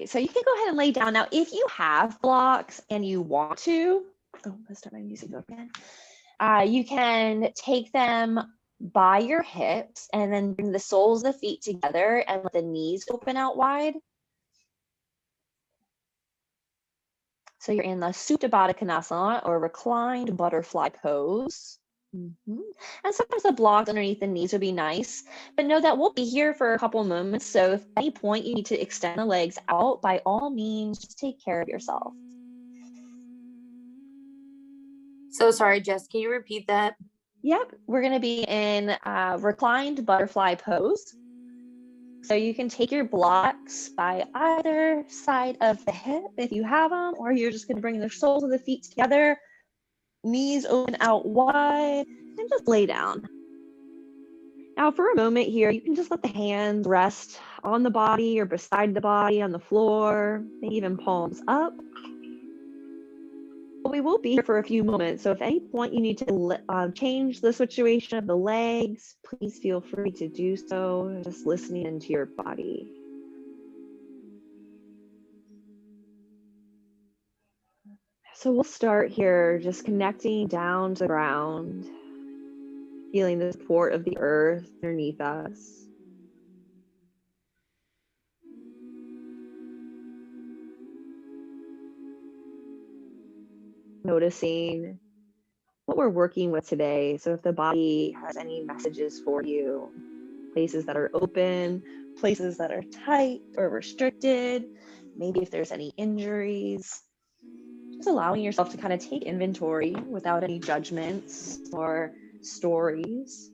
right, so you can go ahead and lay down. Now, if you have blocks and you want to, oh, let's start my music again. You can take them by your hips and then bring the soles of the feet together and let the knees open out wide. So you're in the Supta Baddha Konasana, or reclined butterfly pose. And sometimes the blocks underneath the knees would be nice, but know that we'll be here for a couple moments. So if at any point you need to extend the legs out, by all means, just take care of yourself. So sorry, Jess, can you repeat that? Yep, we're going to be in reclined butterfly pose. So you can take your blocks by either side of the hip if you have them, or you're just going to bring the soles of the feet together, knees open out wide, and just lay down. Now, for a moment here, you can just let the hands rest on the body or beside the body, on the floor, maybe even palms up. But we will be here for a few moments, so if at any point you need to change the situation of the legs, please feel free to do so, just listening into your body. So we'll start here, just connecting down to the ground, feeling the support of the earth underneath us. Noticing what we're working with today. So if the body has any messages for you, places that are open, places that are tight or restricted, maybe if there's any injuries, just allowing yourself to kind of take inventory without any judgments or stories.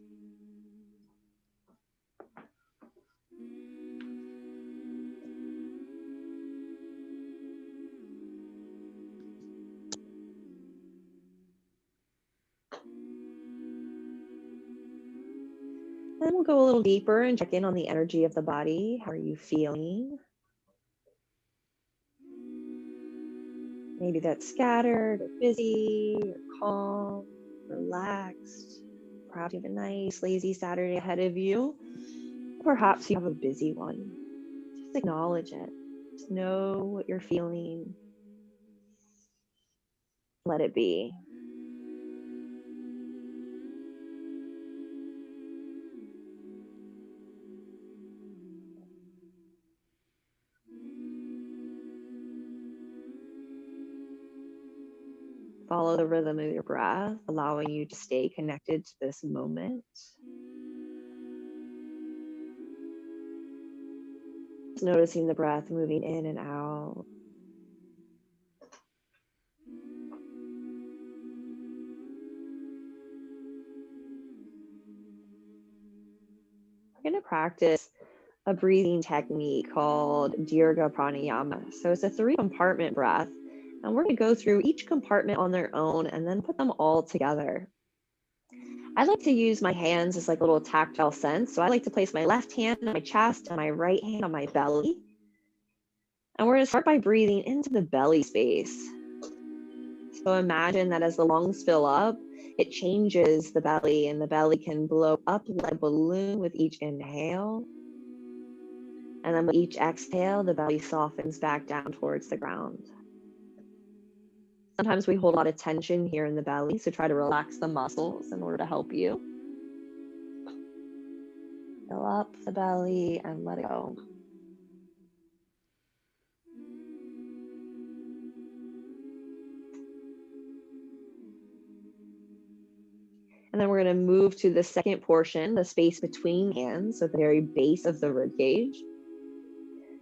Then we'll go a little deeper and check in on the energy of the body. How are you feeling? Maybe that's scattered or busy or calm, relaxed. Perhaps you have a nice, lazy Saturday ahead of you. Perhaps you have a busy one. Just acknowledge it. Just know what you're feeling. Let it be. Follow the rhythm of your breath, allowing you to stay connected to this moment. Just noticing the breath moving in and out. We're going to practice a breathing technique called Dirga Pranayama. So it's a 3-compartment breath, and we're going to go through each compartment on their own and then put them all together. I like to use my hands as like a little tactile sense. So I like to place my left hand on my chest and my right hand on my belly. And we're going to start by breathing into the belly space. So imagine that as the lungs fill up, it changes the belly, and the belly can blow up like a balloon with each inhale. And then with each exhale, the belly softens back down towards the ground. Sometimes we hold a lot of tension here in the belly, so try to relax the muscles in order to help you. Fill up the belly and let it go. And then we're going to move to the second portion, the space between hands, at the very base of the rib cage.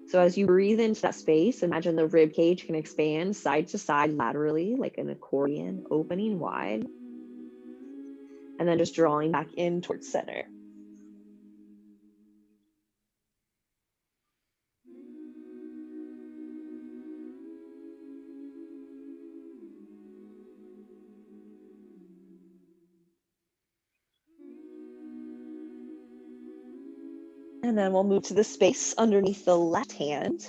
So as you breathe into that space, imagine the rib cage can expand side to side laterally, like an accordion, opening wide. And then just drawing back in towards center. And then we'll move to the space underneath the left hand.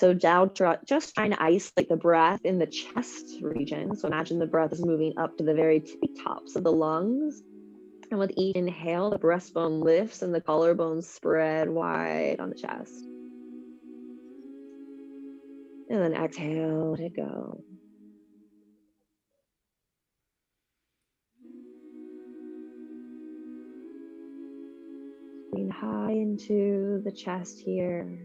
So now just trying to isolate the breath in the chest region. So imagine the breath is moving up to the very tippy tops of the lungs. And with each inhale, the breastbone lifts and the collarbones spread wide on the chest. And then exhale to go. Breathe high into the chest here.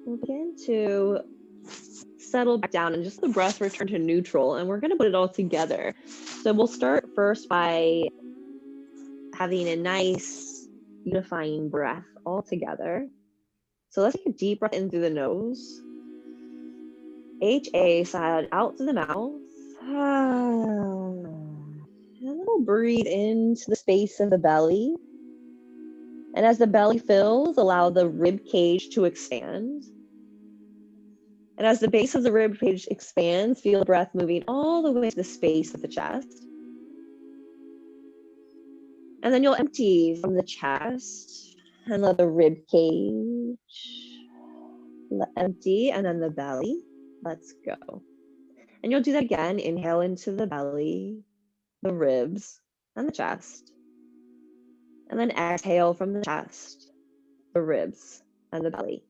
We'll begin to settle back down and just the breath return to neutral, and we're going to put it all together. So we'll start first by having a nice unifying breath all together. So let's take a deep breath in through the nose. HA side out through the mouth. And then we'll breathe into the space of the belly. And as the belly fills, allow the rib cage to expand. And as the base of the rib cage expands, feel the breath moving all the way to the space of the chest. And then you'll empty from the chest and let the rib cage empty, and then the belly. Let's go. And you'll do that again. Inhale into the belly, the ribs, and the chest. And then exhale from the chest, the ribs, and the belly.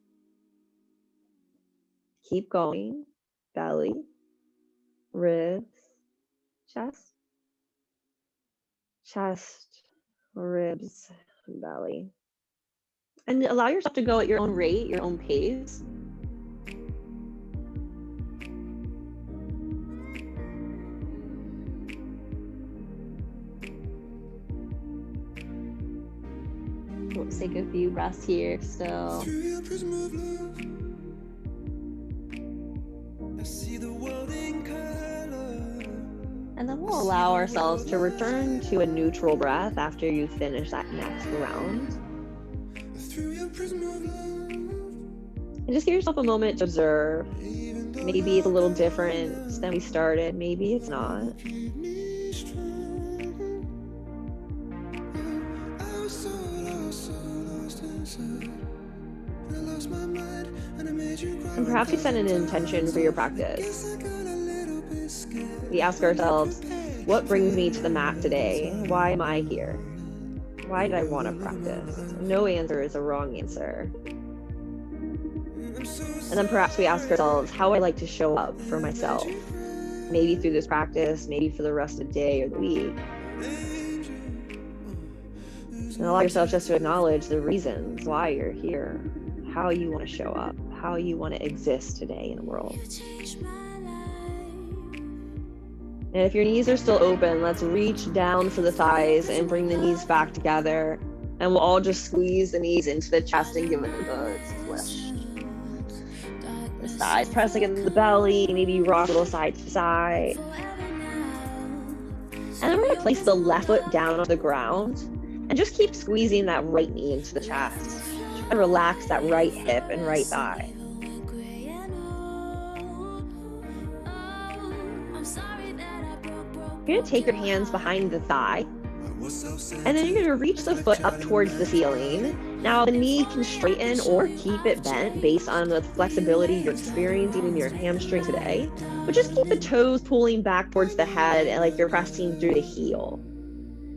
Keep going. Belly, ribs, chest, ribs, and belly. And allow yourself to go at your own rate, your own pace. We'll take a few breaths here still. And then we'll allow ourselves to return to a neutral breath after you finish that next round. And just give yourself a moment to observe. Maybe it's a little different than we started. Maybe it's not. And perhaps we set an intention for your practice. We ask ourselves, what brings me to the mat today? Why am I here? Why did I want to practice? No answer is a wrong answer. And then perhaps we ask ourselves, how would I like to show up for myself? Maybe through this practice, maybe for the rest of the day or the week. And allow yourself just to acknowledge the reasons why you're here, how you want to show up, how you want to exist today in the world. And if your knees are still open, let's reach down for the thighs and bring the knees back together. And we'll all just squeeze the knees into the chest and give it a good squish. The thighs press against the belly, maybe you rock a little side to side. And then we're going to place the left foot down on the ground and just keep squeezing that right knee into the chest. Try to relax that right hip and right thigh. You're going to take your hands behind the thigh, and then you're going to reach the foot up towards the ceiling. Now the knee can straighten or keep it bent based on the flexibility you're experiencing in your hamstring today, but just keep the toes pulling back towards the head and like you're pressing through the heel.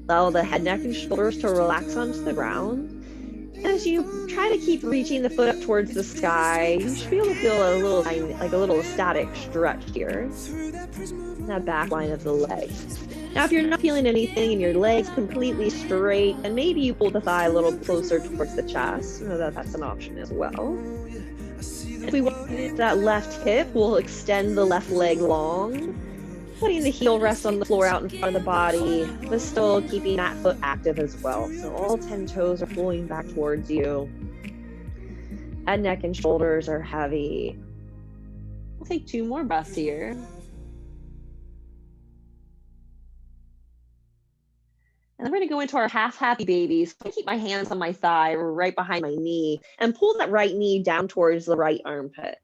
Allow the head, neck, and shoulders to relax onto the ground. And as you try to keep reaching the foot up towards the sky, you should be able to feel a little static stretch here. That back line of the legs. Now, if you're not feeling anything and your legs completely straight, and maybe you pull the thigh a little closer towards the chest, you know that's an option as well. If we want to do that left hip, we'll extend the left leg long, putting the heel rest on the floor out in front of the body, but still keeping that foot active as well. So all 10 toes are pulling back towards you. Head, neck, and shoulders are heavy. We'll take 2 more breaths here. And then we're going to go into our half happy babies. I keep my hands on my thigh or right behind my knee and pull that right knee down towards the right armpit.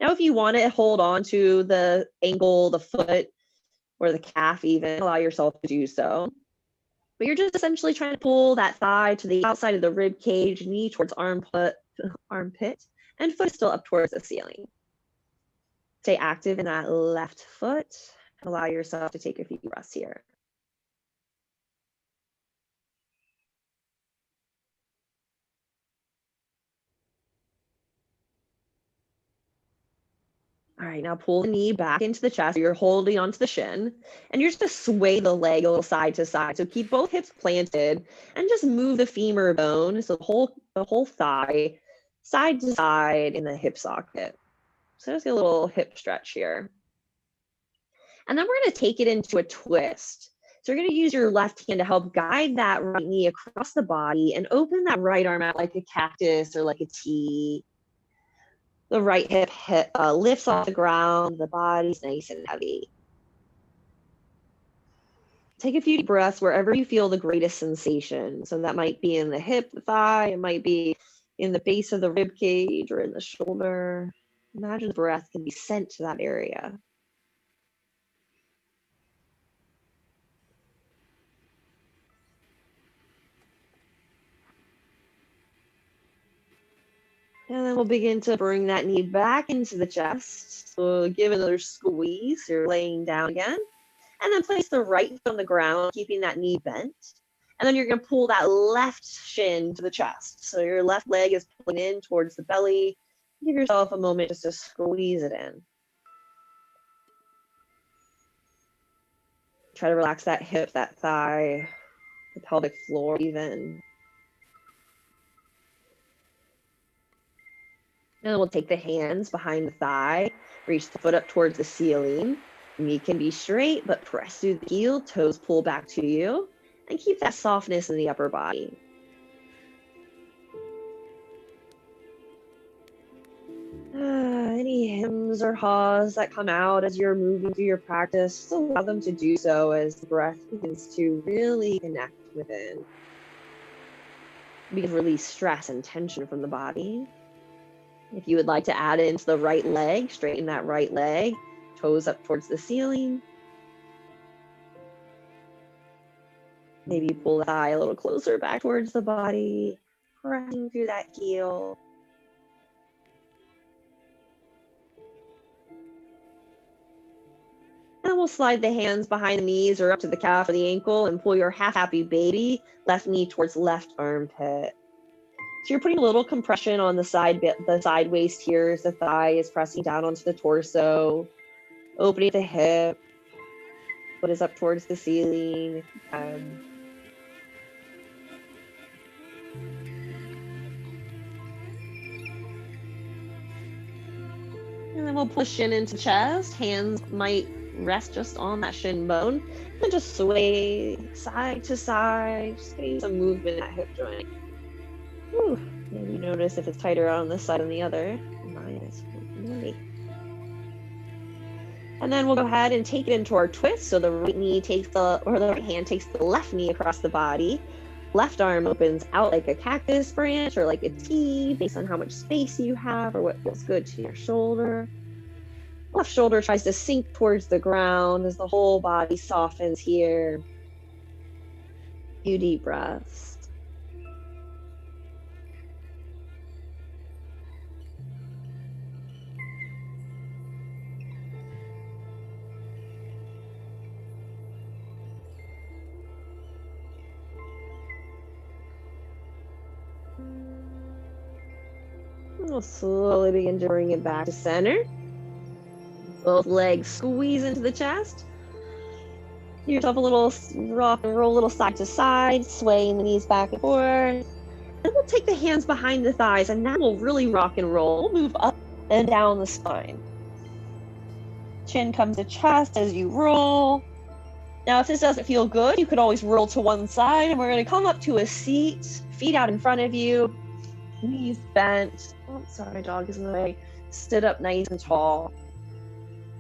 Now, if you want to hold on to the ankle, the foot, or the calf even, allow yourself to do so. But you're just essentially trying to pull that thigh to the outside of the rib cage, knee towards armpit, and foot still up towards the ceiling. Stay active in that left foot. Allow yourself to take a few breaths here. All right, now pull the knee back into the chest. You're holding onto the shin, and you're just gonna sway the leg a little side to side. So keep both hips planted and just move the femur bone, so the whole thigh, side to side in the hip socket. So just get a little hip stretch here. And then we're gonna take it into a twist. So you're gonna use your left hand to help guide that right knee across the body and open that right arm out like a cactus or like a T. The right hip lifts off the ground, the body's nice and heavy. Take a few deep breaths wherever you feel the greatest sensation. So that might be in the hip, the thigh, it might be in the base of the rib cage or in the shoulder. Imagine the breath can be sent to that area. And then we'll begin to bring that knee back into the chest. So give another squeeze. You're laying down again. And then place the right foot on the ground, keeping that knee bent. And then you're going to pull that left shin to the chest. So your left leg is pulling in towards the belly. Give yourself a moment just to squeeze it in. Try to relax that hip, that thigh, the pelvic floor even. And then we'll take the hands behind the thigh, reach the foot up towards the ceiling. Knee can be straight, but press through the heel, toes pull back to you, and keep that softness in the upper body. Any hems or haws that come out as you're moving through your practice, just allow them to do so as the breath begins to really connect within. We can release stress and tension from the body. If you would like to add into the right leg, straighten that right leg, toes up towards the ceiling. Maybe pull the thigh a little closer back towards the body, pressing through that heel. And we'll slide the hands behind the knees or up to the calf or the ankle and pull your half happy baby, left knee towards left armpit. So you're putting a little compression on the side waist here as the thigh is pressing down onto the torso, opening the hip, foot is up towards the ceiling. And then we'll push shin into chest. Hands might rest just on that shin bone. And just sway side to side, just getting some movement in that hip joint. Whew. Maybe notice if it's tighter on this side than the other. Mine is really. And then we'll go ahead and take it into our twist. So the right hand takes the left knee across the body. Left arm opens out like a cactus branch or like a T based on how much space you have or what feels good to your shoulder. Left shoulder tries to sink towards the ground as the whole body softens here. A few deep breaths. We'll slowly begin to bring it back to center. Both legs squeeze into the chest. Give yourself a little rock and roll, a little side to side, swaying the knees back and forth. And we'll take the hands behind the thighs, and now we'll really rock and roll. We'll move up and down the spine. Chin comes to chest as you roll. Now, if this doesn't feel good, you could always roll to one side, and we're going to come up to a seat, feet out in front of you, knees bent. Oh, sorry, my dog is in the way. Stood up nice and tall.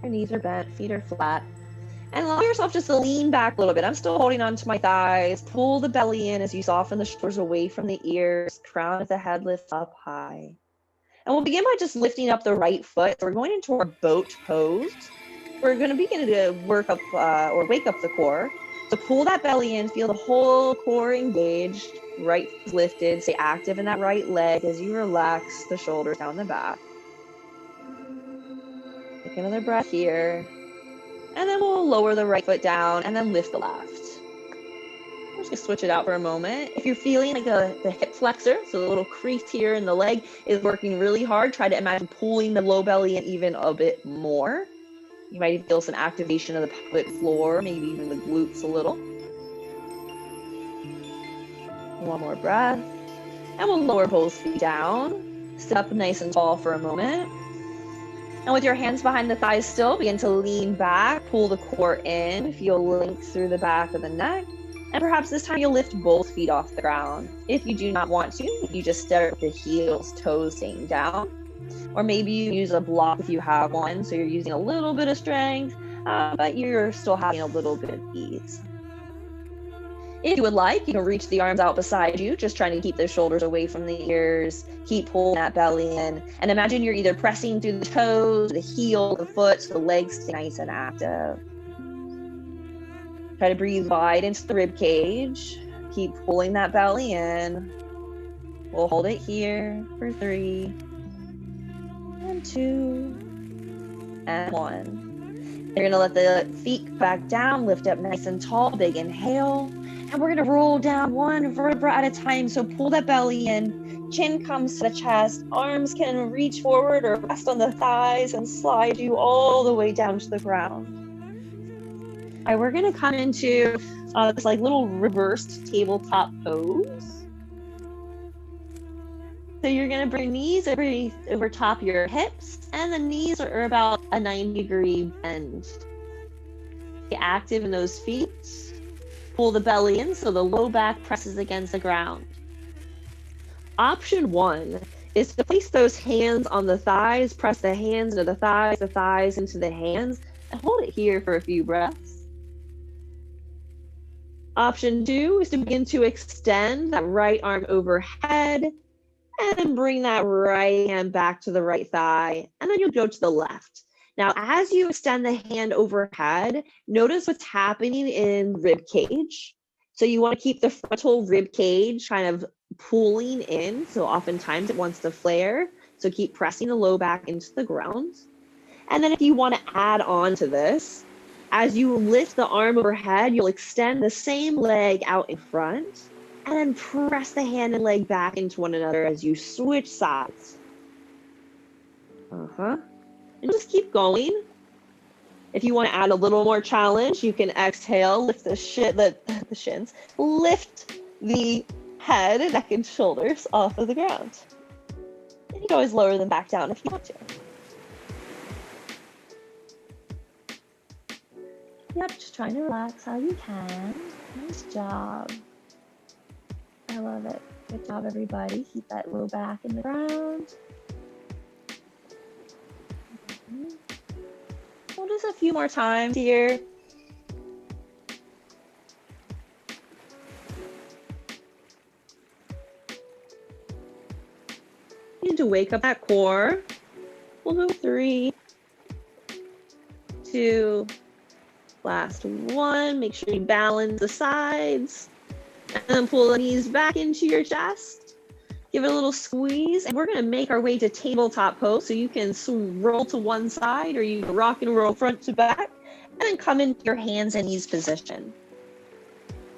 Your knees are bent, feet are flat. And allow yourself just to lean back a little bit. I'm still holding on to my thighs. Pull the belly in as you soften the shoulders away from the ears. Crown of the head lifts up high. And we'll begin by just lifting up the right foot. So we're going into our boat pose. We're going to begin to work up or wake up the core. So pull that belly in, feel the whole core engaged, right foot lifted, stay active in that right leg as you relax the shoulders down the back. Take another breath here. And then we'll lower the right foot down and then lift the left. I'm just gonna switch it out for a moment. If you're feeling like the hip flexor, so the little crease here in the leg is working really hard, try to imagine pulling the low belly in even a bit more. You might feel some activation of the pelvic floor, maybe even the glutes a little. One more breath. And we'll lower both feet down. Sit up nice and tall for a moment. And with your hands behind the thighs still, begin to lean back, pull the core in, feel length through the back of the neck. And perhaps this time you'll lift both feet off the ground. If you do not want to, you just start with the heels, toes staying down. Or maybe you use a block if you have one, so you're using a little bit of strength, but you're still having a little bit of ease. If you would like, you can reach the arms out beside you, just trying to keep the shoulders away from the ears, keep pulling that belly in, and imagine you're either pressing through the toes, the heel, the foot, so the legs stay nice and active. Try to breathe wide into the rib cage. Keep pulling that belly in. We'll hold it here for 3, and 2, and 1. You're gonna let the feet back down, lift up nice and tall, big inhale. And we're gonna roll down one vertebra at a time. So pull that belly in, chin comes to the chest, arms can reach forward or rest on the thighs and slide you all the way down to the ground. All right, we're gonna come into this like little reversed tabletop pose. So you're gonna bring knees over top of your hips, and the knees are about a 90-degree bend. Be active in those feet. Pull the belly in so the low back presses against the ground. Option 1 is to place those hands on the thighs, press the hands into the thighs into the hands, and hold it here for a few breaths. Option 2 is to begin to extend that right arm overhead, and then bring that right hand back to the right thigh, and then you'll go to the left. Now, as you extend the hand overhead, notice what's happening in rib cage. So you want to keep the frontal rib cage kind of pulling in. So oftentimes it wants to flare. So keep pressing the low back into the ground. And then if you want to add on to this, as you lift the arm overhead, you'll extend the same leg out in front and then press the hand and leg back into one another as you switch sides. And just keep going. If you want to add a little more challenge, you can exhale, lift the shins, lift the head, neck, and shoulders off of the ground. And you can always lower them back down if you want to. Yep, just trying to relax how you can. Nice job. I love it. Good job, everybody. Keep that low back in the ground. We'll just a few more times here. You need to wake up that core. We'll go 3, 2, last 1. Make sure you balance the sides. And then pull the knees back into your chest. Give it a little squeeze, and we're gonna make our way to tabletop pose. So you can roll to one side, or you can rock and roll front to back, and then come into your hands and knees position.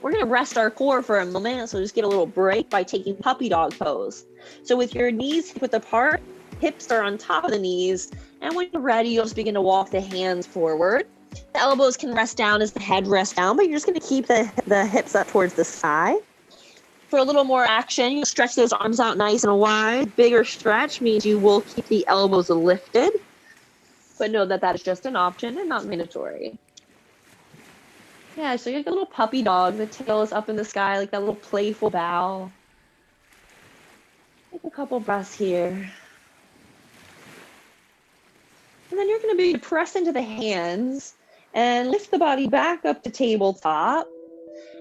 We're gonna rest our core for a moment, so just get a little break by taking puppy dog pose. So with your knees hip-width apart, hips are on top of the knees, and when you're ready, you'll just begin to walk the hands forward. The elbows can rest down as the head rests down, but you're just gonna keep the hips up towards the sky. For a little more action, you stretch those arms out nice and wide. Bigger stretch means you will keep the elbows lifted, but know that that is just an option and not mandatory. Yeah, so you're like a little puppy dog. The tail is up in the sky, like that little playful bow. Take a couple breaths here. And then you're going to be press into the hands and lift the body back up to tabletop.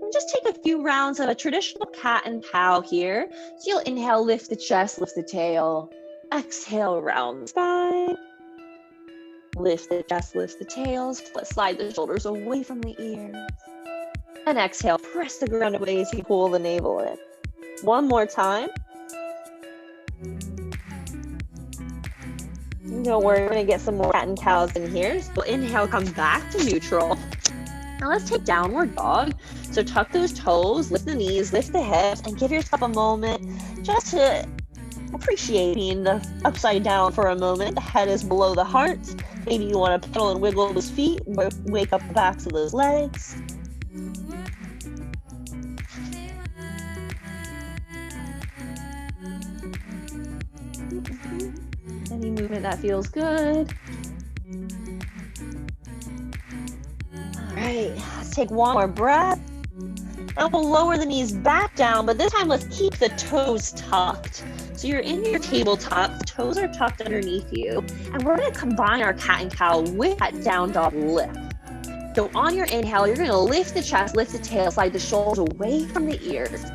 And just take a few rounds of a traditional cat and cow here. So you'll inhale, lift the chest, lift the tail. Exhale, round the spine. Lift the chest, lift the tails. Slide the shoulders away from the ears. And exhale, press the ground away as you pull the navel in. One more time. Don't worry, we're gonna get some more cat and cows in here. So inhale, come back to neutral. Now let's take downward dog. So tuck those toes, lift the knees, lift the hips, and give yourself a moment just to appreciate being the upside down for a moment. The head is below the heart. Maybe you want to pedal and wiggle those feet, wake up the backs of those legs. Any movement that feels good. All right, let's take one more breath. And we'll lower the knees back down, but this time let's keep the toes tucked. So you're in your tabletop, the toes are tucked underneath you, and we're gonna combine our cat and cow with that down dog lift. So on your inhale, you're gonna lift the chest, lift the tail, slide the shoulders away from the ears.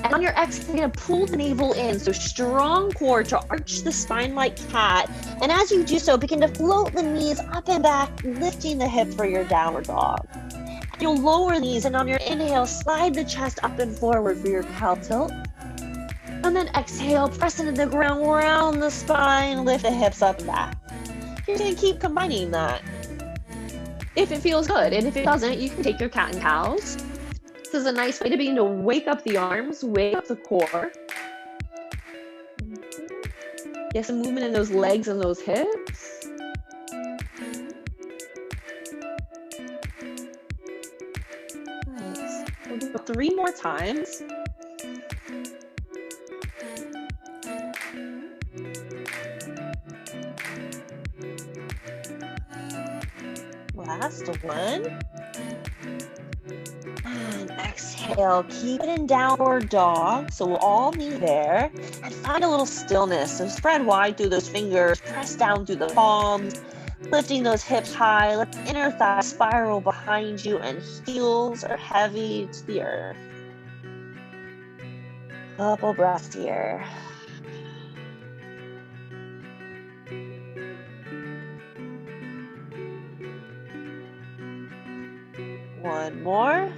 And on your exhale, you're gonna pull the navel in, so strong core to arch the spine like cat. And as you do so, begin to float the knees up and back, lifting the hips for your downward dog. You'll lower these, and on your inhale, slide the chest up and forward for your cow tilt. And then exhale, press into the ground, round the spine, lift the hips up and back. You're gonna keep combining that if it feels good. And if it doesn't, you can take your cat and cows. This is a nice way to begin to wake up the arms, wake up the core. Get some movement in those legs and those hips. Nice. We'll do it 3 more times. Last one. And exhale, keep it in downward dog. So we'll all be there. And find a little stillness. So spread wide through those fingers, press down through the palms, lifting those hips high. Let the inner thigh spiral behind you, and heels are heavy to the earth. Couple breaths here. One more.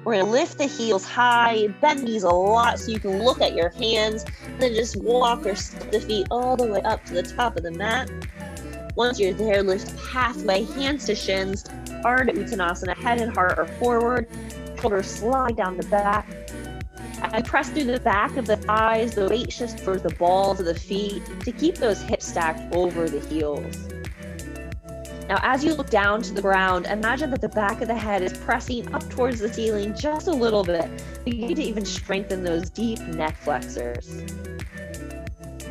We're gonna lift the heels high, bend knees a lot so you can look at your hands, and then just walk or step the feet all the way up to the top of the mat. Once you're there, lift halfway, hands to shins, Ardha Uttanasana, head and heart are forward, shoulders slide down the back. And press through the back of the thighs, the weight shifts towards the balls of the feet to keep those hips stacked over the heels. Now, as you look down to the ground, imagine that the back of the head is pressing up towards the ceiling just a little bit. You need to even strengthen those deep neck flexors.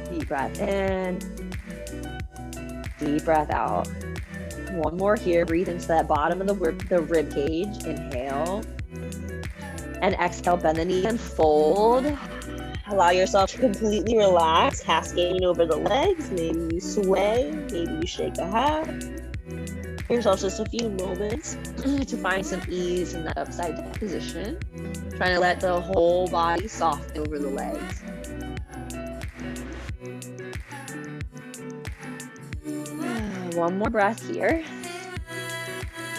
Deep breath in. Deep breath out. One more here. Breathe into that bottom of the rib cage. Inhale. And exhale, bend the knee and fold. Allow yourself to completely relax, cascading over the legs. Maybe you sway, maybe you shake a head. Give yourself just a few moments to find some ease in that upside down position. Trying to let the whole body soften over the legs. One more breath here.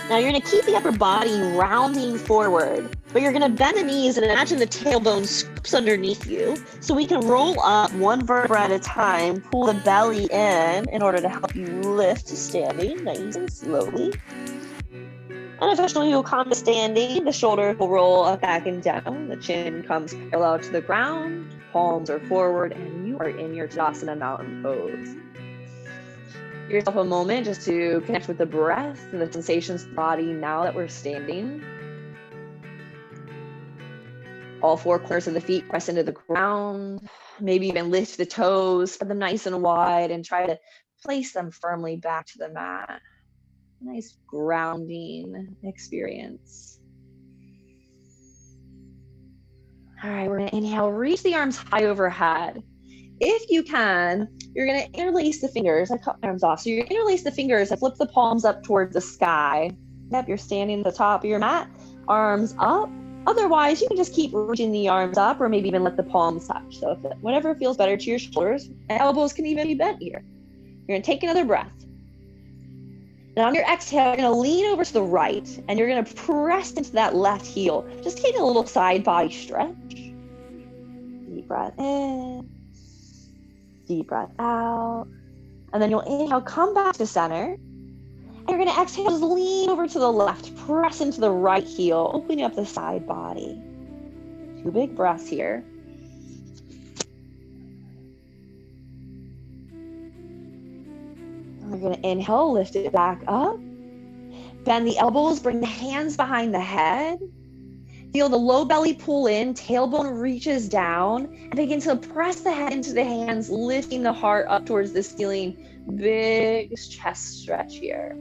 Now you're going to keep the upper body rounding forward, but you're going to bend the knees and imagine the tailbone scoops underneath you. So we can roll up one vertebra at a time, pull the belly in order to help you lift to standing nice and slowly. And eventually you'll come to standing. The shoulders will roll up, back, and down. The chin comes parallel to the ground. Palms are forward, and you are in your Tadasana mountain pose. Give yourself a moment just to connect with the breath and the sensations of the body now that we're standing. All 4 corners of the feet press into the ground. Maybe even lift the toes, spread them nice and wide, and try to place them firmly back to the mat. Nice grounding experience. All right, we're going to inhale, reach the arms high overhead. If you can, you're going to interlace the fingers. I cut my arms off. So you're going to interlace the fingers and flip the palms up towards the sky. Yep, you're standing at the top of your mat, arms up. Otherwise, you can just keep reaching the arms up, or maybe even let the palms touch. So whatever feels better to your shoulders, and elbows can even be bent here. You're going to take another breath. And on your exhale, you're going to lean over to the right, and you're going to press into that left heel. Just take a little side body stretch. Deep breath in. Deep breath out. And then you'll inhale, come back to center. And you're going to exhale, just lean over to the left, press into the right heel, opening up the side body. 2 big breaths here. We're going to inhale, lift it back up. Bend the elbows, bring the hands behind the head. Feel the low belly pull in, tailbone reaches down, and begin to press the head into the hands, lifting the heart up towards the ceiling. Big chest stretch here.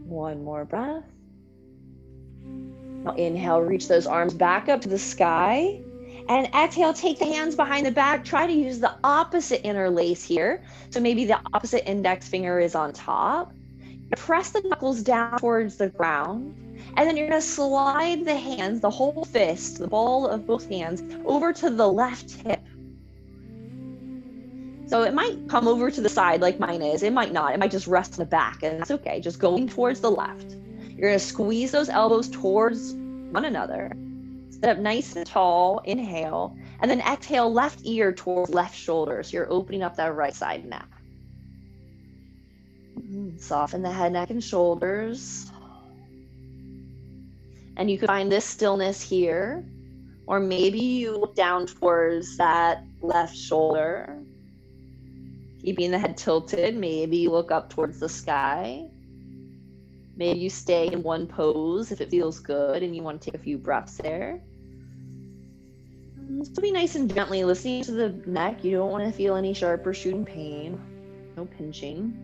One more breath. Now inhale, reach those arms back up to the sky. And exhale, take the hands behind the back. Try to use the opposite interlace here. So maybe the opposite index finger is on top. Press the knuckles down towards the ground. And then you're going to slide the hands, the whole fist, the ball of both hands, over to the left hip. So it might come over to the side like mine is. It might not. It might just rest in the back, and that's okay. Just going towards the left. You're going to squeeze those elbows towards one another. Sit up nice and tall. Inhale. And then exhale, left ear towards left shoulder. So you're opening up that right side neck. Soften the head, neck, and shoulders. And you can find this stillness here. Or maybe you look down towards that left shoulder. Keeping the head tilted. Maybe you look up towards the sky. Maybe you stay in one pose if it feels good and you want to take a few breaths there. Just be nice and gently listening to the neck. You don't want to feel any sharp or shooting pain. No pinching.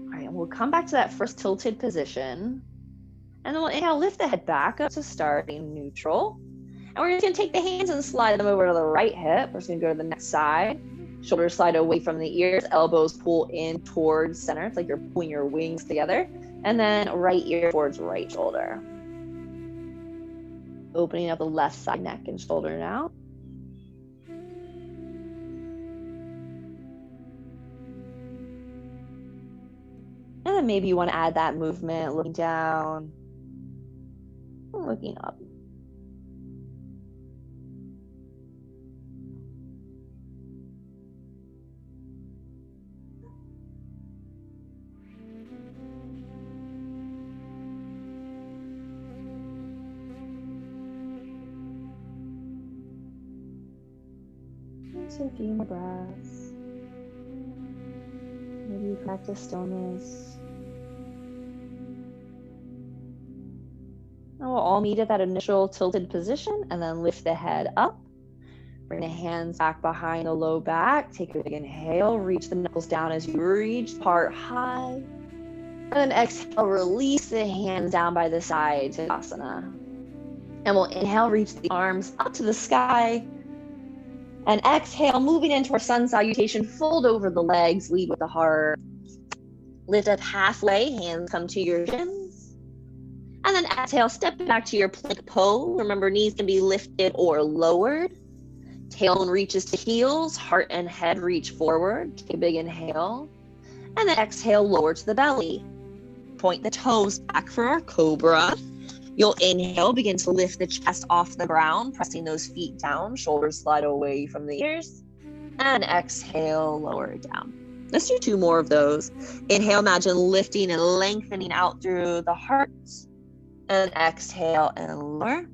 All right, and we'll come back to that first tilted position. And then we'll inhale, lift the head back up to starting neutral. And we're just going to take the hands and slide them over to the right hip. We're just going to go to the next side. Shoulders slide away from the ears. Elbows pull in towards center. It's like you're pulling your wings together. And then right ear towards right shoulder. Opening up the left side neck and shoulder now. And then maybe you want to add that movement, looking down, looking up. Just a few more breaths. Maybe you practice stillness. And we'll all meet at that initial tilted position and then lift the head up. Bring the hands back behind the low back. Take a big inhale. Reach the knuckles down as you reach the heart high. And then exhale, release the hands down by the side to asana. And we'll inhale, reach the arms up to the sky. And exhale, moving into our sun salutation, fold over the legs, lead with the heart. Lift up halfway, hands come to your shins. And then exhale, step back to your plank pose. Remember, knees can be lifted or lowered. Tailbone reaches to heels, heart and head reach forward. Take a big inhale. And then exhale, lower to the belly. Point the toes back for our cobra. You'll inhale, begin to lift the chest off the ground, pressing those feet down, shoulders slide away from the ears. And exhale, lower it down. Let's do 2 more of those. Inhale, imagine lifting and lengthening out through the heart. And exhale and lower.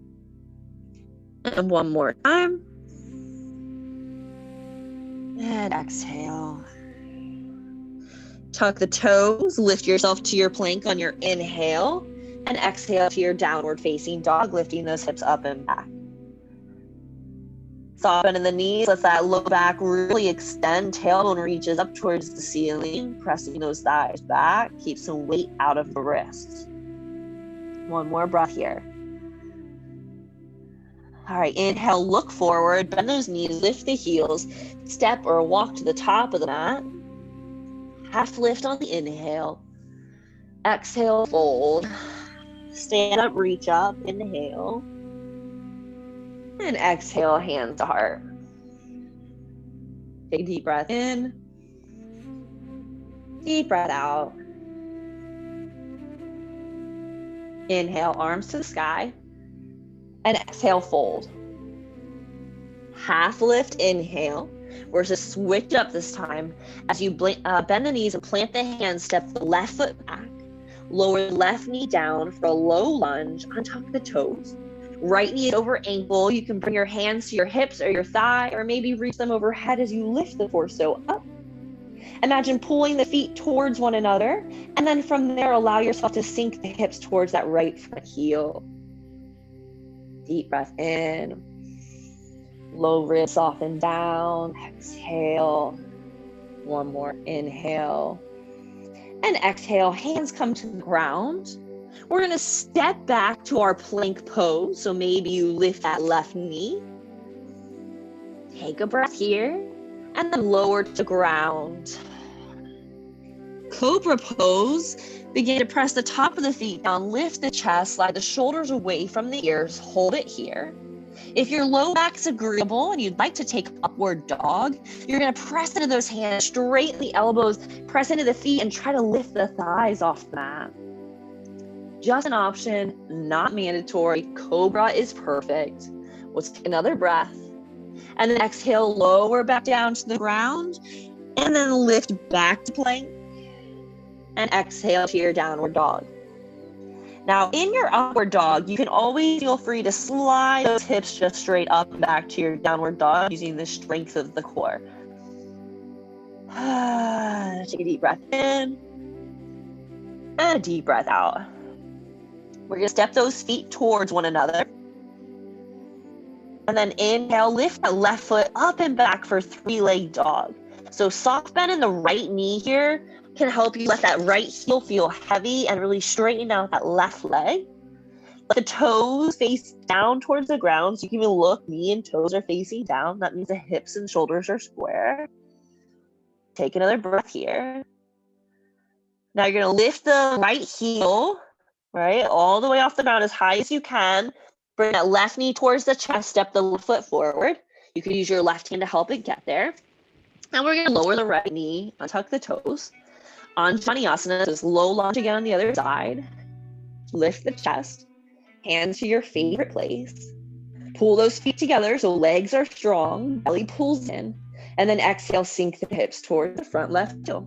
And 1 more time. And exhale. Tuck the toes, lift yourself to your plank on your inhale. And exhale to your downward facing dog, lifting those hips up and back. Soften in the knees, let that low back really extend. Tailbone reaches up towards the ceiling, pressing those thighs back. Keep some weight out of the wrists. 1 more breath here. All right, inhale, look forward, bend those knees, lift the heels, step or walk to the top of the mat. Half lift on the inhale. Exhale, fold. Stand up, reach up, inhale. And exhale, hands to heart. Take a deep breath in. Deep breath out. Inhale, arms to the sky. And exhale, fold. Half lift, inhale. We're going to switch up this time. As you bend the knees and plant the hands, step the left foot back. Lower the left knee down for a low lunge on top of the toes. Right knee is over ankle. You can bring your hands to your hips or your thigh, or maybe reach them overhead as you lift the torso up. Imagine pulling the feet towards one another, and then from there, allow yourself to sink the hips towards that right front heel. Deep breath in. Low ribs soften down. Exhale. One more inhale. And exhale, hands come to the ground. We're going to step back to our plank pose. So maybe you lift that left knee. Take a breath here and then lower to the ground. Cobra pose. Begin to press the top of the feet down, lift the chest, slide the shoulders away from the ears, hold it here. If your low back is agreeable and you'd like to take upward dog, you're going to press into those hands, straighten the elbows, press into the feet, and try to lift the thighs off the mat. Just an option, not mandatory. Cobra is perfect. Let's take another breath. And then exhale, lower back down to the ground, and then lift back to plank. And exhale to your downward dog. Now, in your upward dog, you can always feel free to slide those hips just straight up and back to your downward dog using the strength of the core. Take a deep breath in and a deep breath out. We're going to step those feet towards one another. And then inhale, lift that left foot up and back for three-leg dog. So soft bend in the right knee here can help you let that right heel feel heavy and really straighten out that left leg. Let the toes face down towards the ground. So you can even look, knee and toes are facing down. That means the hips and shoulders are square. Take another breath here. Now you're going to lift the right heel, right, all the way off the ground as high as you can. Bring that left knee towards the chest, step the left foot forward. You can use your left hand to help it get there. Now we're going to lower the right knee, untuck the toes. Anjaneyasana, just low lunge again on the other side. Lift the chest, hands to your favorite place. Pull those feet together so legs are strong, belly pulls in, and then exhale, sink the hips towards the front left heel.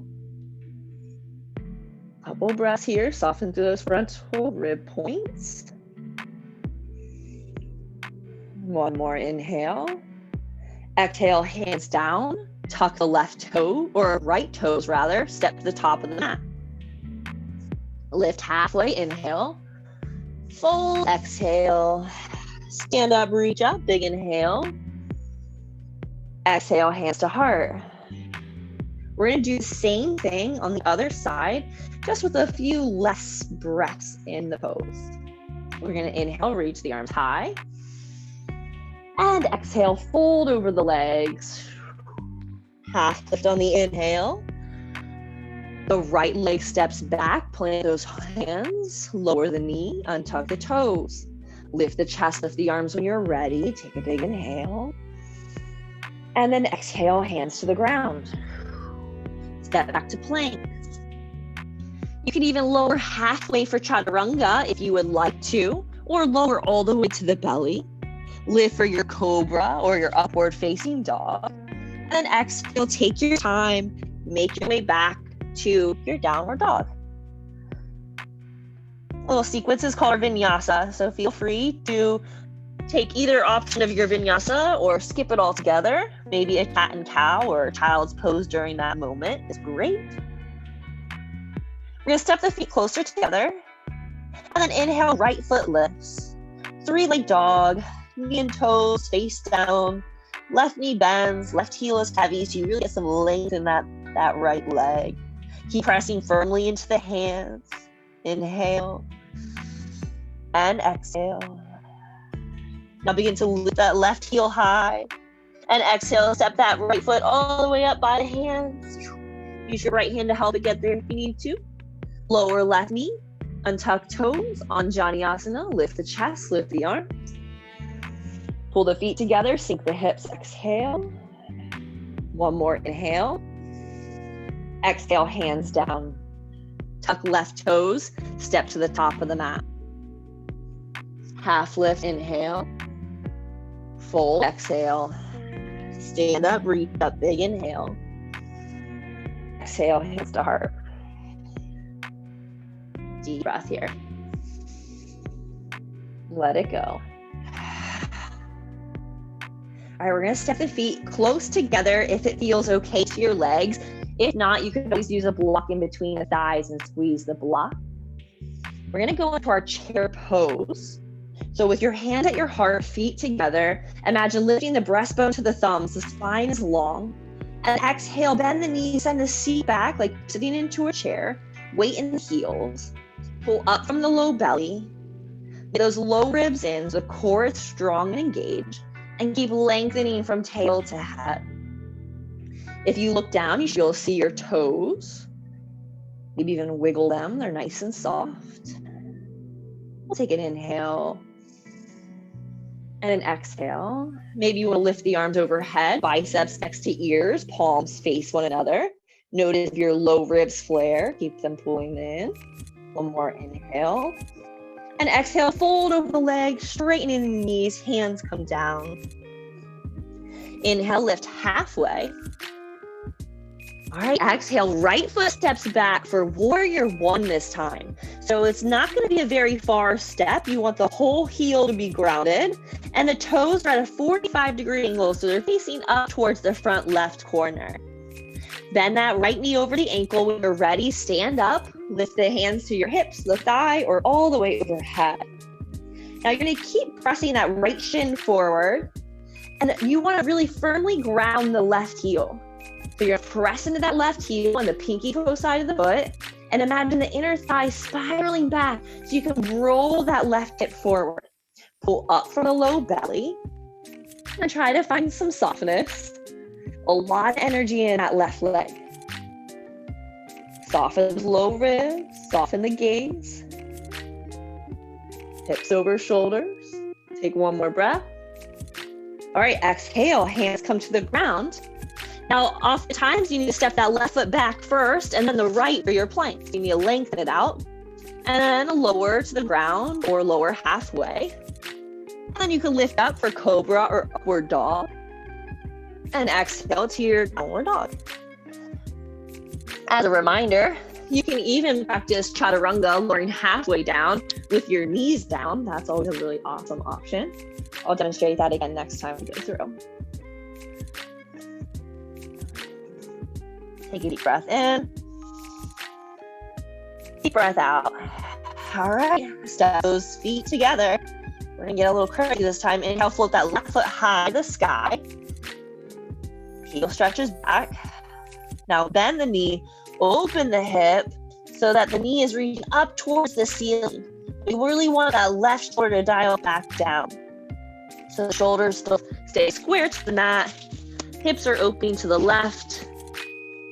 Couple breaths here, soften through those frontal rib points. One more inhale. Exhale, hands down. Tuck the left toe, or right toes rather, step to the top of the mat. Lift halfway, inhale. Fold, exhale. Stand up, reach up, big inhale. Exhale, hands to heart. We're going to do the same thing on the other side, just with a few less breaths in the pose. We're going to inhale, reach the arms high. And exhale, fold over the legs. Half lift on the inhale. The right leg steps back, plant those hands, lower the knee, untuck the toes. Lift the chest, lift the arms when you're ready. Take a big inhale. And then exhale, hands to the ground. Step back to plank. You can even lower halfway for chaturanga if you would like to, or lower all the way to the belly. Lift for your cobra or your upward facing dog. And then exhale, take your time, make your way back to your downward dog. A little sequence is called vinyasa, so feel free to take either option of your vinyasa or skip it all together. Maybe a cat and cow or a child's pose during that moment is great. We're going to step the feet closer together, and then inhale, right foot lifts. Three-leg dog, knee and toes face down. Left knee bends, left heel is heavy, so you really get some length in that right leg. Keep pressing firmly into the hands. Inhale and exhale. Now begin to lift that left heel high and exhale, step that right foot all the way up by the hands. Use your right hand to help it get there if you need to. Lower left knee, untuck toes, Anjaneyasana, lift the chest, lift the arms. Pull the feet together, sink the hips, exhale. One more inhale. Exhale, hands down. Tuck left toes, step to the top of the mat. Half lift, inhale. Fold, exhale. Stand up, reach up, big inhale. Exhale, hands to heart. Deep breath here. Let it go. All right, we're gonna step the feet close together if it feels okay to your legs. If not, you can always use a block in between the thighs and squeeze the block. We're gonna go into our chair pose. So with your hand at your heart, feet together, imagine lifting the breastbone to the thumbs, the spine is long. And exhale, bend the knees, send the seat back like sitting into a chair, weight in the heels. Pull up from the low belly. Get those low ribs in, so the core is strong and engaged, and keep lengthening from tail to head. If you look down, you should be able to see your toes. Maybe even wiggle them, they're nice and soft. We'll take an inhale and an exhale. Maybe you want to lift the arms overhead, biceps next to ears, palms face one another. Notice if your low ribs flare, keep them pulling in. One more inhale. And exhale, fold over the legs, straightening the knees, hands come down. Inhale, lift halfway. All right, exhale, right foot steps back for warrior one this time. So it's not going to be a very far step. You want the whole heel to be grounded and the toes are at a 45-degree angle, so they're facing up towards the front left corner. Bend that right knee over the ankle. When you're ready, stand up, lift the hands to your hips, the thigh, or all the way overhead. Now you're going to keep pressing that right shin forward, and you want to really firmly ground the left heel. So you're pressing into that left heel on the pinky toe side of the foot, and imagine the inner thigh spiraling back so you can roll that left hip forward. Pull up from the low belly, and try to find some softness. A lot of energy in that left leg. Soften the low ribs, soften the gaze. Hips over shoulders. Take one more breath. All right, exhale, hands come to the ground. Now, oftentimes you need to step that left foot back first and then the right for your plank. You need to lengthen it out and then lower to the ground or lower halfway. And then you can lift up for cobra or upward dog. And exhale to your downward dog. As a reminder, you can even practice chaturanga, lowering halfway down with your knees down. That's always a really awesome option. I'll demonstrate that again next time we go through. Take a deep breath in. Deep breath out. All right, step those feet together. We're gonna get a little crazy this time. Inhale, float that left foot high to the sky. Heel stretches back. Now bend the knee, open the hip so that the knee is reaching up towards the ceiling. We really want that left shoulder to dial back down. So the shoulders still stay square to the mat. Hips are opening to the left.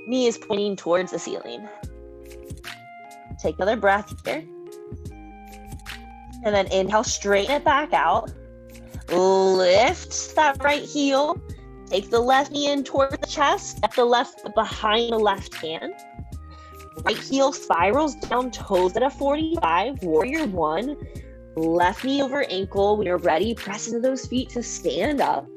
Knee is pointing towards the ceiling. Take another breath here. And then inhale, straighten it back out. Lift that right heel. Take the left knee in towards the chest, step the left foot behind the left hand. Right heel spirals down, toes at a 45, warrior one. Left knee over ankle. When you're ready, press into those feet to stand up.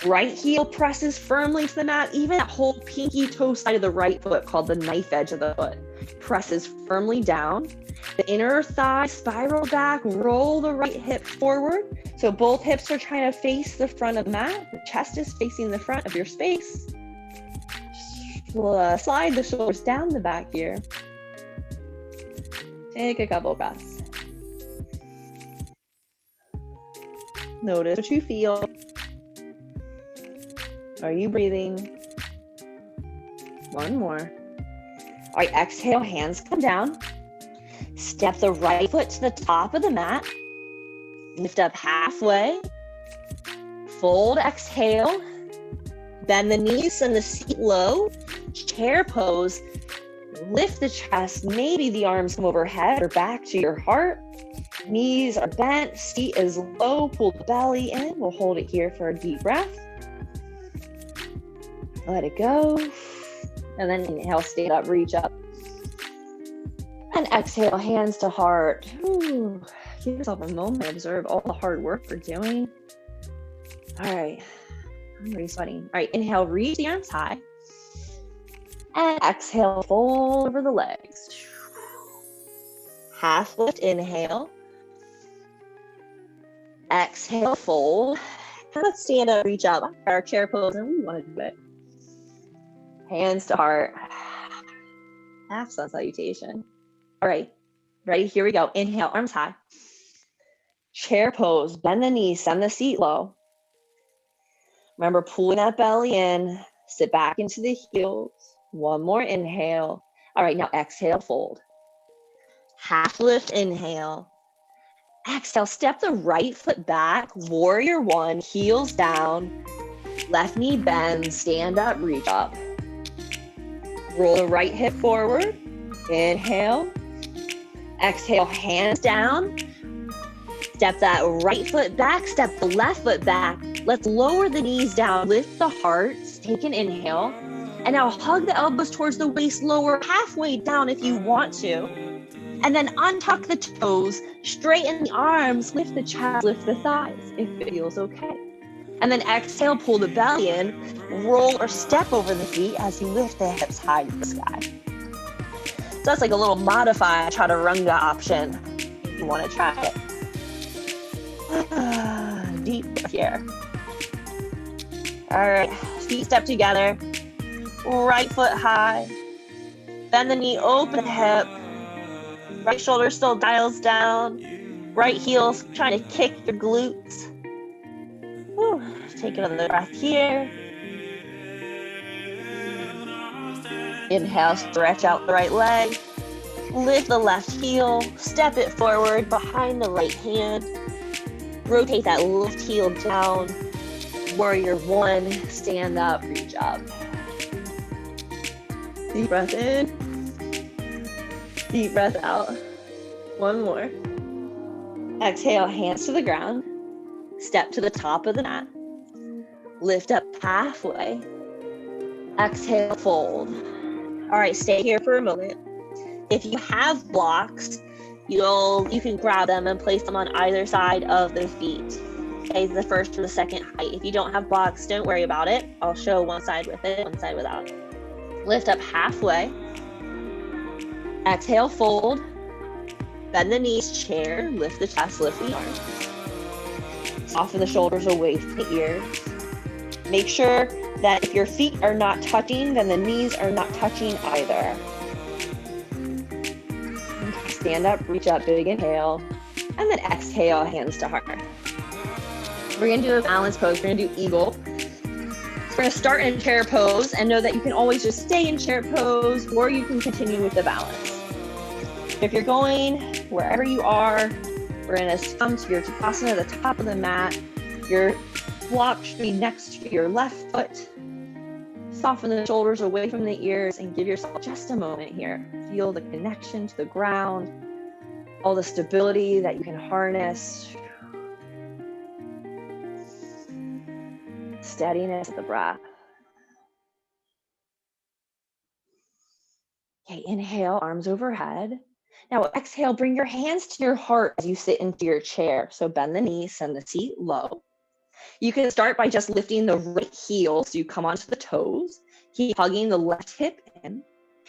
Right heel presses firmly to the mat, even that whole pinky toe side of the right foot called the knife edge of the foot. Presses firmly down. The inner thigh spiral back, roll the right hip forward. So both hips are trying to face the front of the mat. The chest is facing the front of your space. Slide the shoulders down the back here. Take a couple breaths. Notice what you feel. Are you breathing? One more. All right, exhale, hands come down. Step the right foot to the top of the mat. Lift up halfway. Fold, exhale. Bend the knees, send the seat low. Chair pose. Lift the chest. Maybe the arms come overhead or back to your heart. Knees are bent. Seat is low. Pull the belly in. We'll hold it here for a deep breath. Let it go. And then inhale, stand up, reach up. And exhale, hands to heart. Ooh. Give yourself a moment, observe all the hard work we're doing. All right, I'm already sweating. All right, inhale, reach the arms high. And exhale, fold over the legs. Half lift, inhale. Exhale, fold. And let's stand up, reach up. Our chair pose, and we want to do it. Hands to heart. Half sun salutation. All right, ready? Here we go. Inhale, arms high. Chair pose, bend the knees, send the seat low. Remember, pulling that belly in, sit back into the heels. One more inhale. All right, now exhale, fold. Half lift, inhale. Exhale, step the right foot back, warrior one, heels down. Left knee bends, stand up, reach up. Roll the right hip forward. Inhale. Exhale, hands down. Step that right foot back, step the left foot back. Let's lower the knees down, lift the heart, take an inhale. And now hug the elbows towards the waist, lower halfway down if you want to. And then untuck the toes, straighten the arms, lift the chest, lift the thighs if it feels okay. And then exhale, pull the belly in, roll or step over the feet as you lift the hips high to the sky. So that's like a little modified chaturanga option if you want to try it. Deep breath here. All right, feet step together, right foot high, bend the knee, open the hip, right shoulder still dials down, right heel's trying to kick your glutes. Whew. Take another breath here. Inhale, stretch out the right leg, lift the left heel, step it forward behind the right hand, rotate that left heel down. Warrior one, stand up, reach up. Deep breath in. Deep breath out. One more. Exhale, hands to the ground. Step to the top of the mat. Lift up halfway. Exhale, fold. All right, stay here for a moment. If you have blocks, you can grab them and place them on either side of the feet. Okay, the first or the second height. If you don't have blocks, don't worry about it. I'll show one side with it, one side without. Lift up halfway. Exhale, fold. Bend the knees, chair. Lift the chest, lift the arms. Soften the shoulders away from the ears. Make sure that if your feet are not touching, then the knees are not touching either. Stand up, reach up, big inhale. And then exhale, hands to heart. We're gonna do a balance pose. We're gonna do eagle. We're gonna start in chair pose and know that you can always just stay in chair pose or you can continue with the balance. If you're going wherever you are, we're gonna come to your Tadasana, the top of the mat. Your block should be next to your left foot. Soften the shoulders away from the ears and give yourself just a moment here. Feel the connection to the ground, all the stability that you can harness. Steadiness of the breath. Okay, inhale, arms overhead. Now exhale, bring your hands to your heart as you sit into your chair. So bend the knees, send the seat low. You can start by just lifting the right heel so you come onto the toes. Keep hugging the left hip in.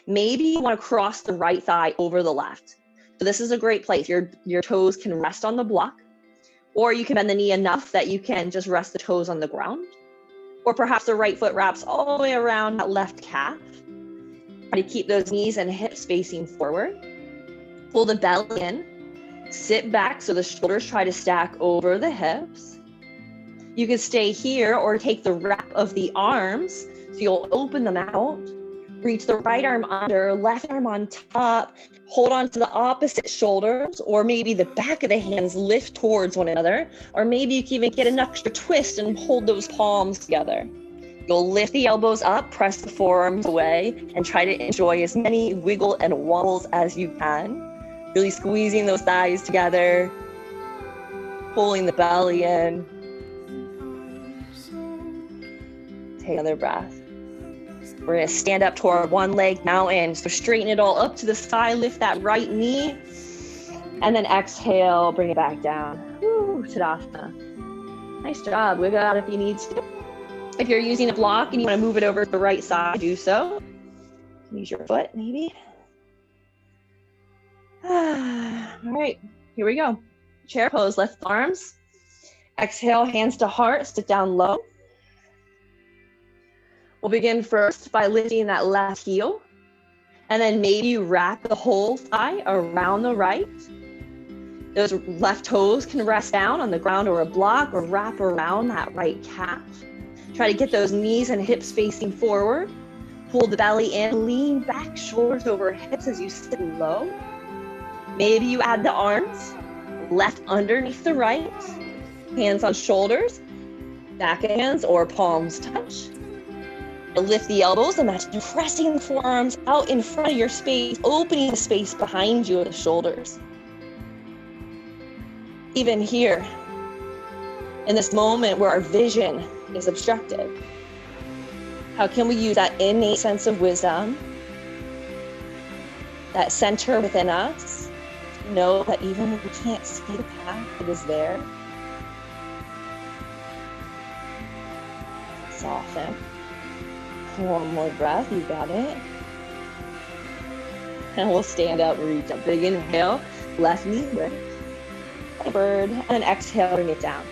Maybe you want to cross the right thigh over the left. So this is a great place. Your toes can rest on the block, or you can bend the knee enough that you can just rest the toes on the ground. Or perhaps the right foot wraps all the way around that left calf. Try to keep those knees and hips facing forward. Pull the belly in. Sit back so the shoulders try to stack over the hips. You can stay here or take the wrap of the arms. So you'll open them out. Reach the right arm under, left arm on top. Hold on to the opposite shoulders, or maybe the back of the hands lift towards one another. Or maybe you can even get an extra twist and hold those palms together. You'll lift the elbows up, press the forearms away, and try to enjoy as many wiggle and wobbles as you can. Really squeezing those thighs together, pulling the belly in. Take another breath. We're gonna stand up toward one leg now in. So straighten it all up to the sky, lift that right knee. And then exhale, bring it back down. Woo, Tadasana. Nice job. Wiggle out if you need to. If you're using a block and you want to move it over to the right side, do so. Use your foot, maybe. All right, here we go. Chair pose, lift arms. Exhale, hands to heart, sit down low. We'll begin first by lifting that left heel. And then maybe you wrap the whole thigh around the right. Those left toes can rest down on the ground or a block, or wrap around that right calf. Try to get those knees and hips facing forward. Pull the belly in, lean back, shoulders over hips as you sit low. Maybe you add the arms, left underneath the right, hands on shoulders, back hands or palms touch. Lift the elbows, imagine pressing the forearms out in front of your space, opening the space behind you at the shoulders. Even here, in this moment where our vision is obstructed, how can we use that innate sense of wisdom, that center within us, to know that even when we can't see the path, it is there. Soften. One more breath, you got it. And we'll stand up, reach up. Big inhale, left knee lift. Bird, and then exhale, bring it down.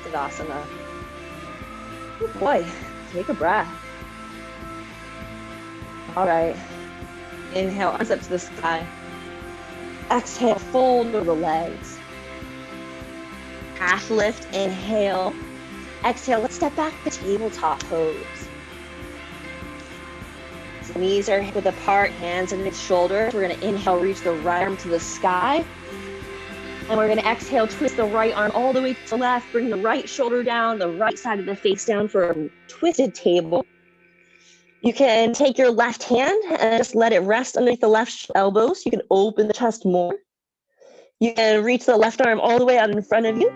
Tadasana. Good boy, take a breath. All right. Inhale, arms up to the sky. Exhale, fold over the legs. Half lift, inhale. Exhale, let's step back to tabletop pose. So knees are hip width apart, hands underneath shoulders. We're gonna inhale, reach the right arm to the sky. And we're gonna exhale, twist the right arm all the way to the left, bring the right shoulder down, the right side of the face down for a twisted table. You can take your left hand and just let it rest underneath the left elbow so you can open the chest more. You can reach the left arm all the way out in front of you.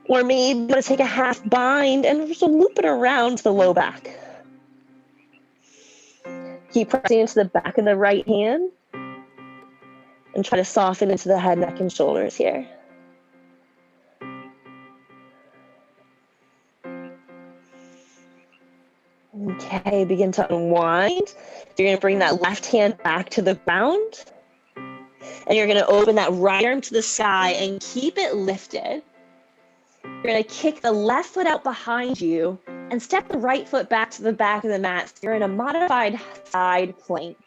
Or maybe you want to take a half bind and just loop it around to the low back. Keep pressing into the back of the right hand. And try to soften into the head, neck, and shoulders here. Okay, begin to unwind. You're gonna bring that left hand back to the ground. And you're gonna open that right arm to the sky and keep it lifted. You're gonna kick the left foot out behind you and step the right foot back to the back of the mat. So you're in a modified side plank.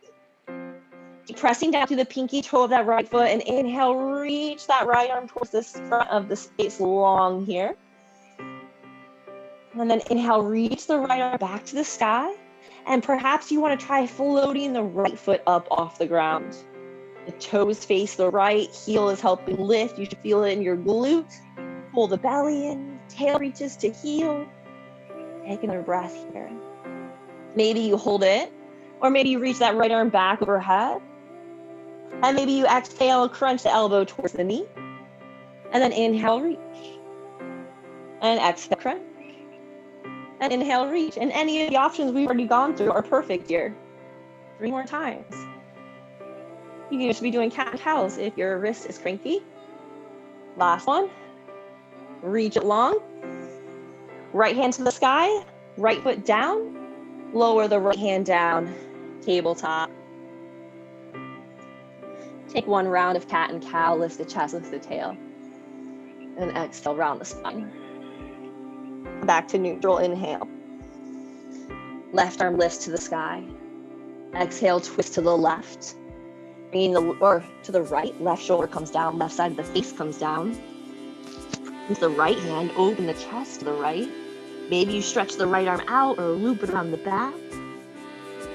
Pressing down through the pinky toe of that right foot, and inhale, reach that right arm towards the front of the space long here. And then inhale, reach the right arm back to the sky. And perhaps you want to try floating the right foot up off the ground. The toes face the right, heel is helping lift. You should feel it in your glute. Pull the belly in, tail reaches to heel. Take another breath here. Maybe you hold it, or maybe you reach that right arm back overhead. And maybe you exhale, crunch the elbow towards the knee. And then inhale, reach. And exhale, crunch. And inhale, reach. And any of the options we've already gone through are perfect here. 3 more times. You can just be doing cat and cows if your wrist is cranky. Last one. Reach it long. Right hand to the sky. Right foot down. Lower the right hand down. Tabletop. Take one round of cat and cow, lift the chest, lift the tail. And exhale, round the spine. Back to neutral, inhale. Left arm lifts to the sky. Exhale, twist to the left. Or to the right, left shoulder comes down, left side of the face comes down. With the right hand, open the chest to the right. Maybe you stretch the right arm out or loop it around the back.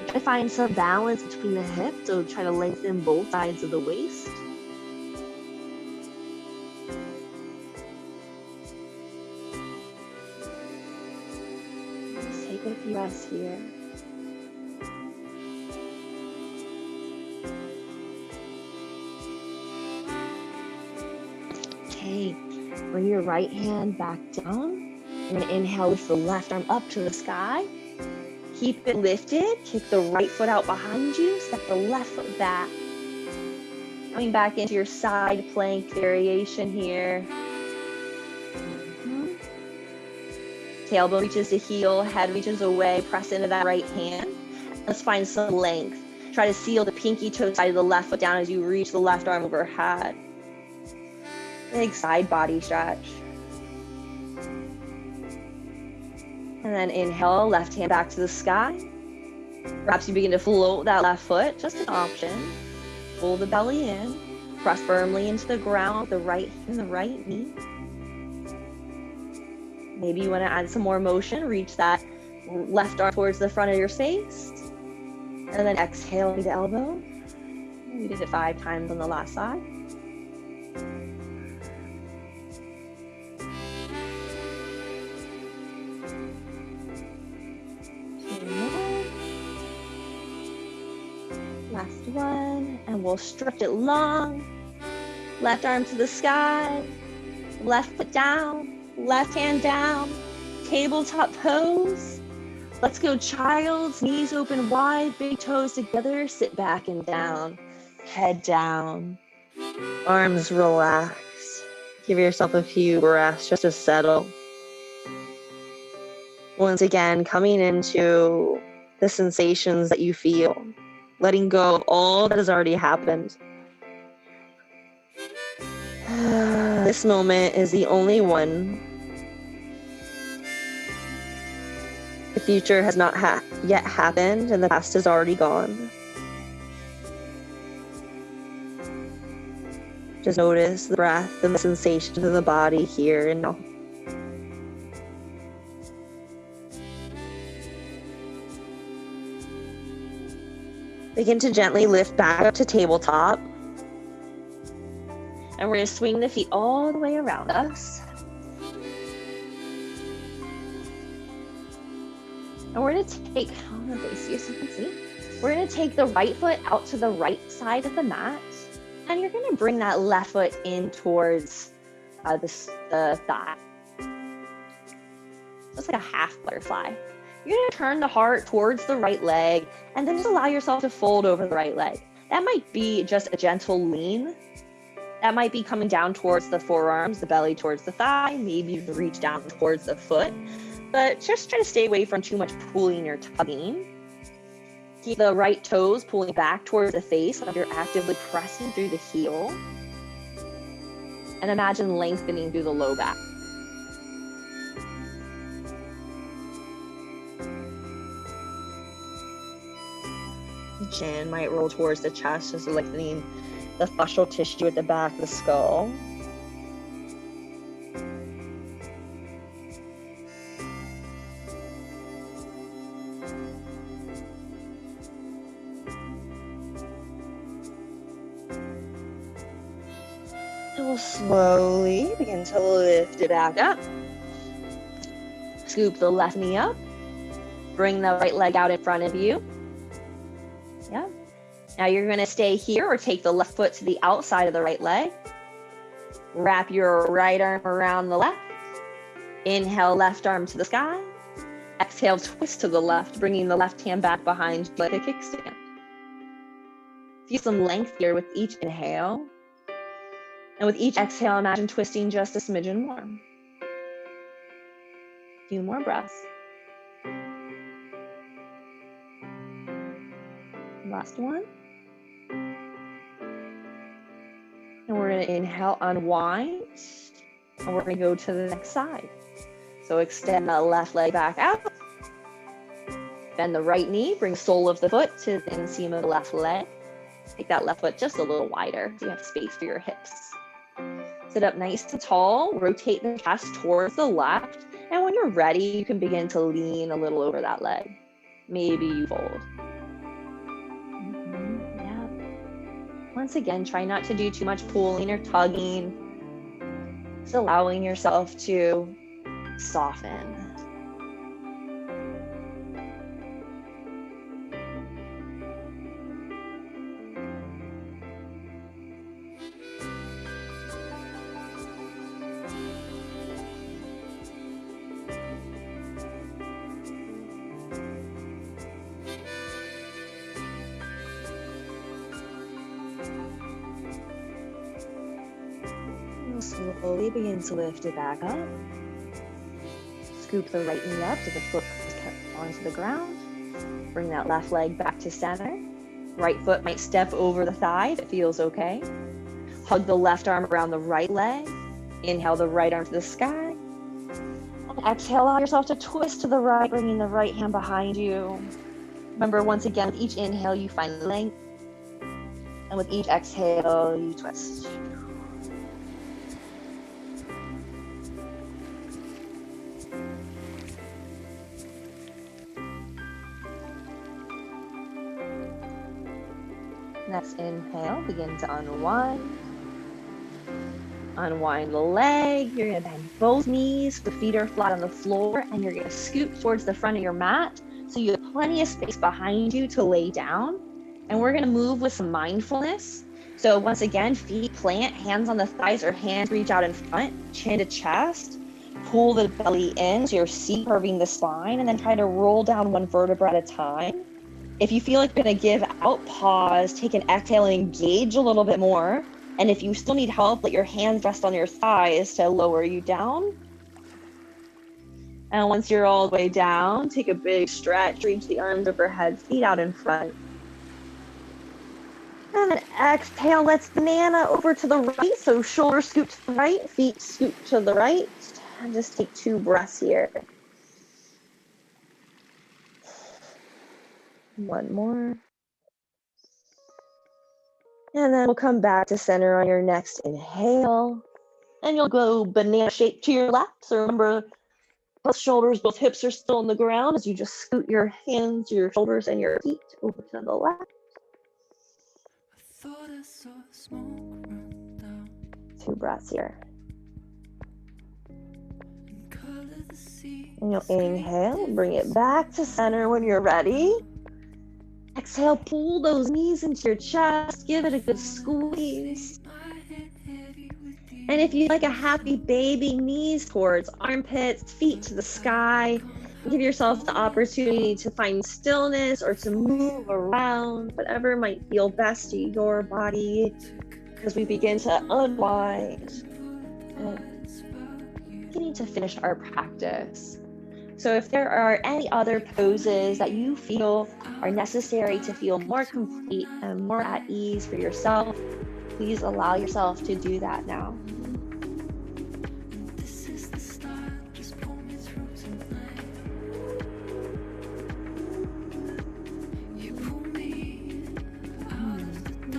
Try to find some balance between the hips, so try to lengthen both sides of the waist. Just take a few breaths here. Okay, bring your right hand back down. You're gonna inhale with the left arm up to the sky. Keep it lifted, kick the right foot out behind you, step the left foot back. Coming back into your side plank variation here. Tailbone reaches to heel, head reaches away, press into that right hand. Let's find some length. Try to seal the pinky toe side of the left foot down as you reach the left arm overhead. Big side body stretch. And then inhale, left hand back to the sky. Perhaps you begin to float that left foot, just an option. Pull the belly in, press firmly into the ground with the right hand and the right knee. Maybe you want to add some more motion, reach that left arm towards the front of your face. And then exhale to elbow. We did it 5 times on the last side. Last one, and we'll stretch it long. Left arm to the sky, left foot down, left hand down, tabletop pose. Let's go child's, knees open wide, big toes together, sit back and down, head down, arms relax. Give yourself a few breaths just to settle. Once again, coming into the sensations that you feel, letting go of all that has already happened. This moment is the only one. The future has not yet happened, and the past is already gone. Just notice the breath and the sensations of the body here and now. Begin to gently lift back up to tabletop. And we're going to swing the feet all the way around us. And we're going to take, I'm going to face you so you can see. We're going to take the right foot out to the right side of the mat. And you're going to bring that left foot in towards the thigh. Just like a half butterfly. You're going to turn the heart towards the right leg and then just allow yourself to fold over the right leg. That might be just a gentle lean. That might be coming down towards the forearms, the belly towards the thigh. Maybe you reach down towards the foot. But just try to stay away from too much pulling or tugging. Keep the right toes pulling back towards the face while you're actively pressing through the heel. And imagine lengthening through the low back. The chin might roll towards the chest, just lengthening the facial tissue at the back of the skull. And we'll slowly begin to lift it back up. Scoop the left knee up. Bring the right leg out in front of you. Yeah. Now you're going to stay here or take the left foot to the outside of the right leg. Wrap your right arm around the left. Inhale, left arm to the sky. Exhale, twist to the left, bringing the left hand back behind you like a kickstand. Feel some length here with each inhale. And with each exhale, imagine twisting just a smidgen more. A few more breaths. Last one. And we're going to inhale, unwind. And we're going to go to the next side. So extend the left leg back out. Bend the right knee, bring sole of the foot to the inseam of the left leg. Take that left foot just a little wider so you have space for your hips. Sit up nice and tall, rotate the chest towards the left. And when you're ready, you can begin to lean a little over that leg. Maybe you fold. Yeah. Once again, try not to do too much pulling or tugging. Just allowing yourself to soften. Slowly begin to lift it back up. Scoop the right knee up so the foot goes onto the ground. Bring that left leg back to center. Right foot might step over the thigh if it feels okay. Hug the left arm around the right leg. Inhale the right arm to the sky. And exhale, allow yourself to twist to the right, bringing the right hand behind you. Remember, once again, with each inhale, you find length. And with each exhale, you twist. Next inhale, begin to unwind. Unwind the leg. You're going to bend both knees. The feet are flat on the floor, and you're going to scoot towards the front of your mat so you have plenty of space behind you to lay down. And we're going to move with some mindfulness. So once again, feet plant, hands on the thighs or hands reach out in front, chin to chest. Pull the belly in so you're C-curving the spine, and then try to roll down one vertebra at a time. If you feel like you're going to give out, pause, take an exhale and engage a little bit more. And if you still need help, let your hands rest on your thighs to lower you down. And once you're all the way down, take a big stretch, reach the arms overhead, feet out in front. And then exhale, let's banana over to the right. So shoulders scoot to the right, feet scoot to the right. And just take 2 breaths here. One more. And then we'll come back to center on your next inhale. And you'll go banana shape to your left. So remember, both shoulders, both hips are still on the ground as you just scoot your hands, your shoulders, and your feet over to the left. I thought I saw smoke run down. 2 breaths here. And you'll inhale, bring it back to center when you're ready. Exhale, pull those knees into your chest, give it a good squeeze. And if you like a happy baby, knees towards armpits, feet to the sky, give yourself the opportunity to find stillness or to move around, whatever might feel best to your body as we begin to unwind and beginning to finish our practice. So if there are any other poses that you feel are necessary to feel more complete and more at ease for yourself, please allow yourself to do that now.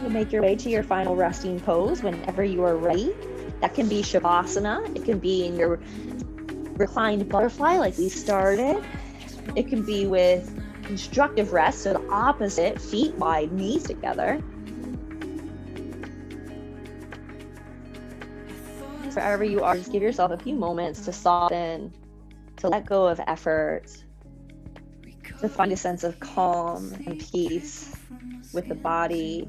You make your way to your final resting pose whenever you are ready. That can be Shavasana. It can be in your reclined butterfly like we started. It can be with constructive rest, so the opposite, feet wide, knees together. Wherever you are, just give yourself a few moments to soften, to let go of effort, to find a sense of calm and peace with the body.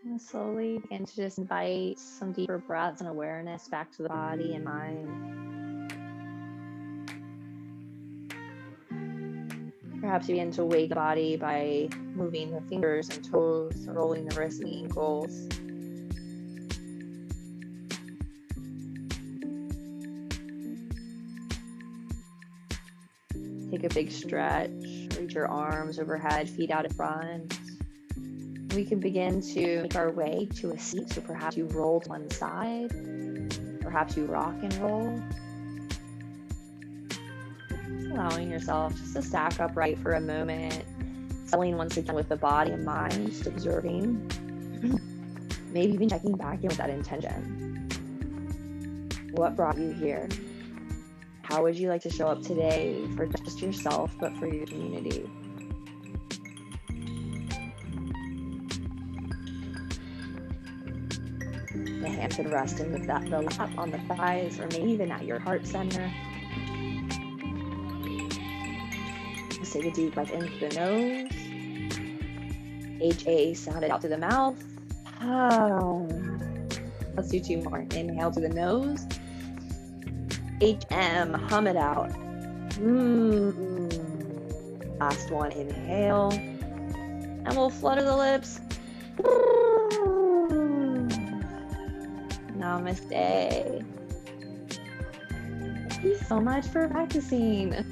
And slowly begin to just invite some deeper breaths and awareness back to the body and mind. Perhaps you begin to wake the body by moving the fingers and toes, rolling the wrists and ankles. Take a big stretch, reach your arms overhead, feet out in front. We can begin to make our way to a seat. So perhaps you roll to one side, perhaps you rock and roll. Allowing yourself just to stack upright for a moment, settling once again with the body and mind, just observing, maybe even checking back in with that intention. What brought you here? How would you like to show up today for just yourself, but for your community? The hands can rest in the lap on the thighs, or maybe even at your heart center. Just take a deep breath in through the nose. HA, sound it out through the mouth. Let's do 2 more. Inhale through the nose. HM, hum it out. Last one, inhale. And we'll flutter the lips. Namaste. Thank you so much for practicing.